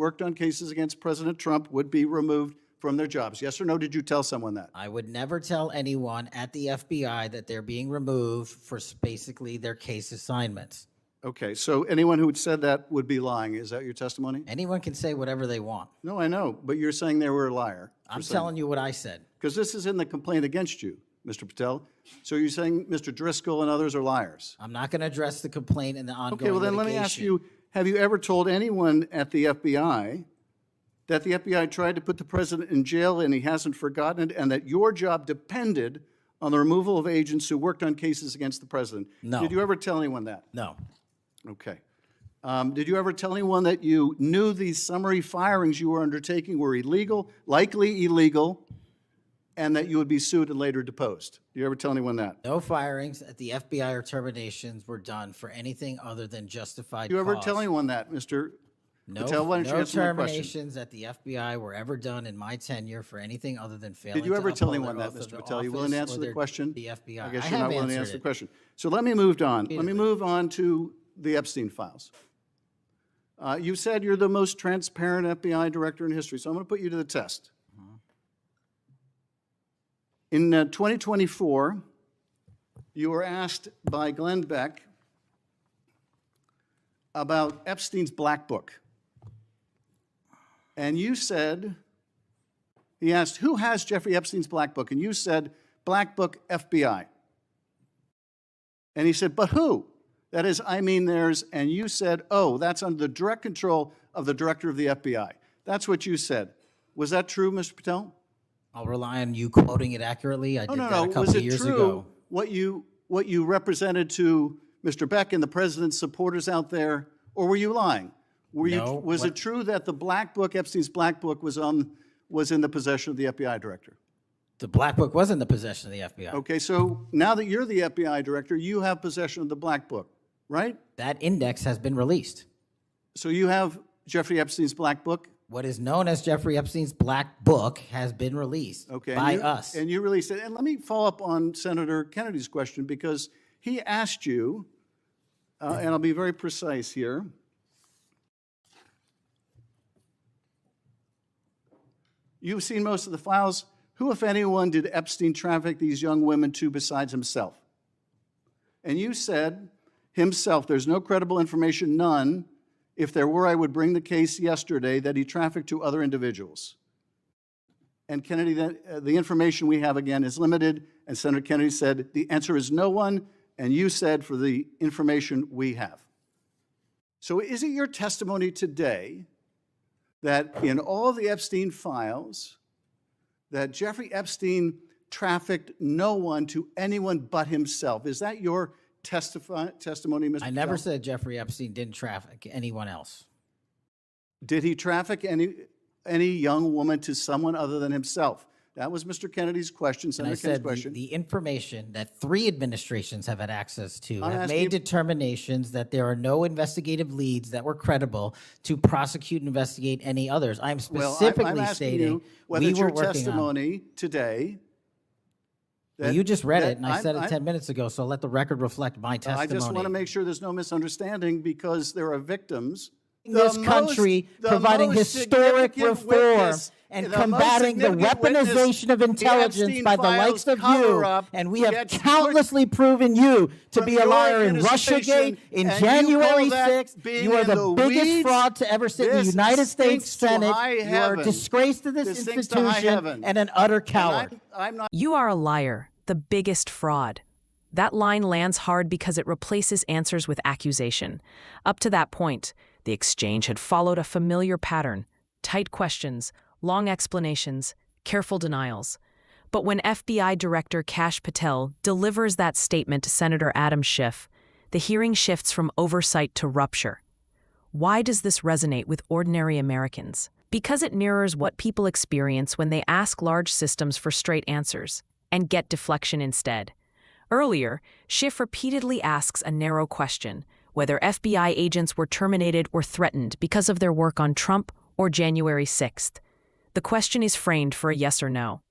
worked on cases against President Trump would be removed from their jobs? Yes or no, did you tell someone that? I would never tell anyone at the FBI that they're being removed for basically their case assignments. Okay, so anyone who had said that would be lying. Is that your testimony? Anyone can say whatever they want. No, I know, but you're saying they were a liar. I'm telling you what I said. Because this is in the complaint against you, Mr. Patel. So you're saying Mr. Driscoll and others are liars? I'm not going to address the complaint and the ongoing Okay, well then let me ask you, have you ever told anyone at the FBI that the FBI tried to put the president in jail and he hasn't forgotten it, and that your job depended on the removal of agents who worked on cases against the president? No. Did you ever tell anyone that? No. Okay. Did you ever tell anyone that you knew these summary firings you were undertaking were illegal, likely illegal, and that you would be sued and later deposed? Did you ever tell anyone that? No firings at the FBI or terminations were done for anything other than justified Did you ever cause. tell anyone that, Mr. No, Patel? Why don't you no answer my question? terminations at the FBI were ever done in my tenure for anything other than failing Did you ever to tell uphold anyone their that, oath of Mr. Patel? You willing to office answer or the question? The FBI. I guess I you're have not willing to answered answer the it. question. So let me move on. Let me Repeatedly. move on to the Epstein files. You said you're the most transparent FBI director in history, so I'm going to put you to the test. In 2024, you were asked by Glenn Beck about Epstein's Black Book. And you said, he asked, who has Jeffrey Epstein's Black Book? And you said, Black Book, FBI. And he said, but who? That is, I mean, there's, and you said, oh, that's under the direct control of the director of the FBI. That's what you said. Was that true, Mr. Patel? I'll rely on you quoting it accurately. I did that a couple Was of it years true ago. what you represented to Mr. Beck and the president's supporters out there, or were you lying? No, Was it true that the Black Book, Epstein's Black Book, was in the possession of the FBI director? The Black Book was in the possession of the FBI. Okay, so now that you're the FBI director, you have possession of the Black Book, right? That index has been released. So you have Jeffrey Epstein's Black Book? What is known as Jeffrey Epstein's Black Book has been released by us. And you released it. And let me follow up on Senator Kennedy's question, because he asked you, and I'll be very precise here. You've seen most of the files. Who, if anyone, did Epstein traffic these young women to besides himself? And you said, himself. There's no credible information, none. If there were, I would bring the case yesterday that he trafficked to other individuals. And Kennedy, the information we have, again, is limited. And Senator Kennedy said, the answer is no one. And you said, for the information we have. So is it your testimony today that in all of the Epstein files, that Jeffrey Epstein trafficked no one to anyone but himself? Is that your testimony, Mr. I never Patel? said Jeffrey Epstein didn't traffic anyone else. Did he traffic any young woman to someone other than himself? That was Mr. Kennedy's question, And I Senator Kennedy's said question. the information that 3 administrations have had access to I'm have asking made you- determinations that there are no investigative leads that were credible to prosecute and investigate any others. I'm specifically I'm asking stating you whether we it's were your working on. testimony today. Well, you just read that it, and I said it 10 minutes ago, so let the record reflect my testimony. I just want to make sure there's no misunderstanding, because there are victims. In this country, providing historic reform and combating the weaponization of intelligence by the likes of you. And we have countlessly proven you to be a liar in Russiagate, in January 6th. You are the biggest fraud to ever sit in the United States Senate. You are a disgrace to this institution and an utter coward. You are a liar, the biggest fraud. That line lands hard because it replaces answers with accusation. Up to that point, the exchange had followed a familiar pattern: tight questions, long explanations, careful denials. But when FBI Director Kash Patel delivers that statement to Senator Adam Schiff, the hearing shifts from oversight to rupture. Why does this resonate with ordinary Americans? Because it mirrors what people experience when they ask large systems for straight answers and get deflection instead. Earlier, Schiff repeatedly asks a narrow question: whether FBI agents were terminated or threatened because of their work on Trump or January 6th. The question is framed for a yes or no.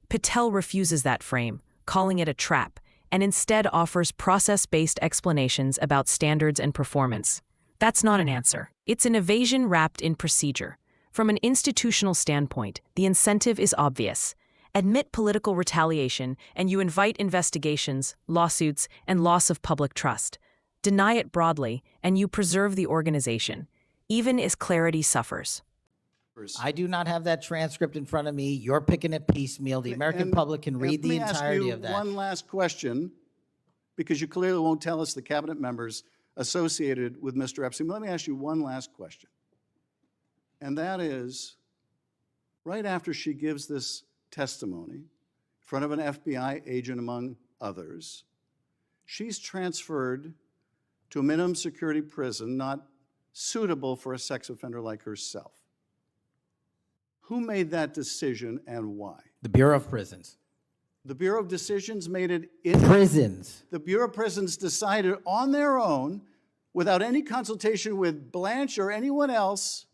Patel refuses that frame, calling it a trap, and instead offers process-based explanations about standards and performance. That's not an answer. It's an evasion wrapped in procedure. From an institutional standpoint, the incentive is obvious. Admit political retaliation, and you invite investigations, lawsuits, and loss of public trust. Deny it broadly, and you preserve the organization, even as clarity suffers. I do not have that transcript in front of me. You're picking it piecemeal. The American public can read the entirety of that. One last question, because you clearly won't tell us the cabinet members associated with Mr. Epstein. Let me ask you one last question. And that is, right after she gives this testimony in front of an FBI agent, among others, she's transferred to a minimum security prison not suitable for a sex offender like herself. Who made that decision and why? The Bureau of Prisons. The Bureau of Decisions made it in prisons. The Bureau of Prisons decided on their own, without any consultation with Blanche or anyone else,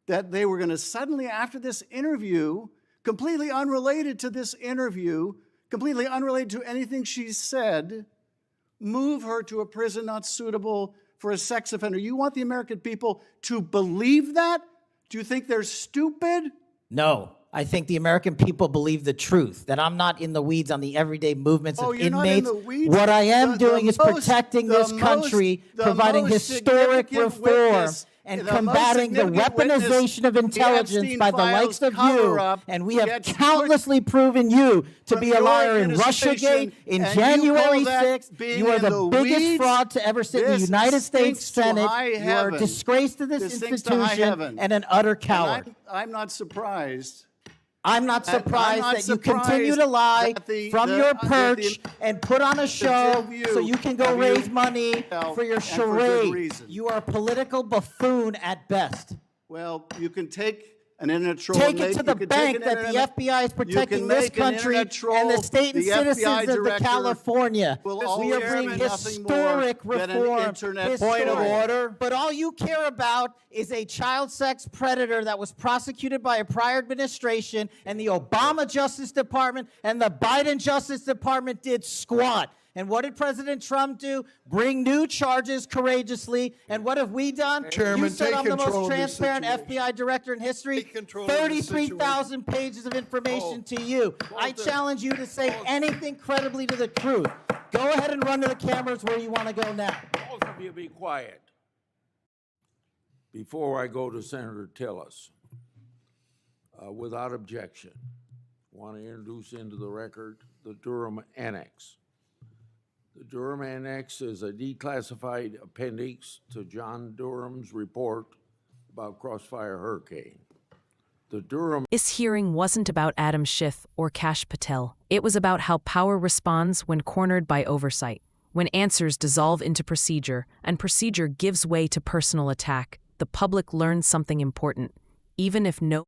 that they were going to suddenly, after this interview, completely unrelated to this interview, completely unrelated to anything she said, move her to a prison not suitable for a sex offender. You want the American people to believe that? Do you think they're stupid? No. I think the American people believe the truth, that I'm not in the weeds on the everyday movements of inmates. What I am doing is protecting this country, providing historic reform, and combating the weaponization of intelligence by the likes of you. And we have countlessly proven you to be a liar in Russiagate, in January 6th. You are the biggest fraud to ever sit in the United States Senate. You are a disgrace to this institution and an utter coward. I'm not surprised. I'm not surprised that you continue to lie from your perch and put on a show so you can go raise money for your charade. You are a political buffoon at best. Well, you can take an internet troll. Take it to the bank that the FBI is protecting this country and the state and citizens of the California. We are bringing historic reform. Point of order. But all you care about is a child sex predator that was prosecuted by a prior administration, and the Obama Justice Department and the Biden Justice Department did squat. And what did President Trump do? Bring new charges courageously. And what have we done? Chairman, you said I'm the most transparent FBI director in history. 33,000 pages of information to you. I challenge you to say anything credibly to the truth. Go ahead and run to the cameras where you want to go now. Both of you be quiet. Before I go to Senator Tillis, without objection, I want to introduce into the record the Durham Annex. The Durham Annex is a declassified appendix to John Durham's report about Crossfire Hurricane. The Durham This hearing wasn't about Adam Schiff or Kash Patel. It was about how power responds when cornered by oversight, when answers dissolve into procedure and procedure gives way to personal attack. The public learns something important, even if no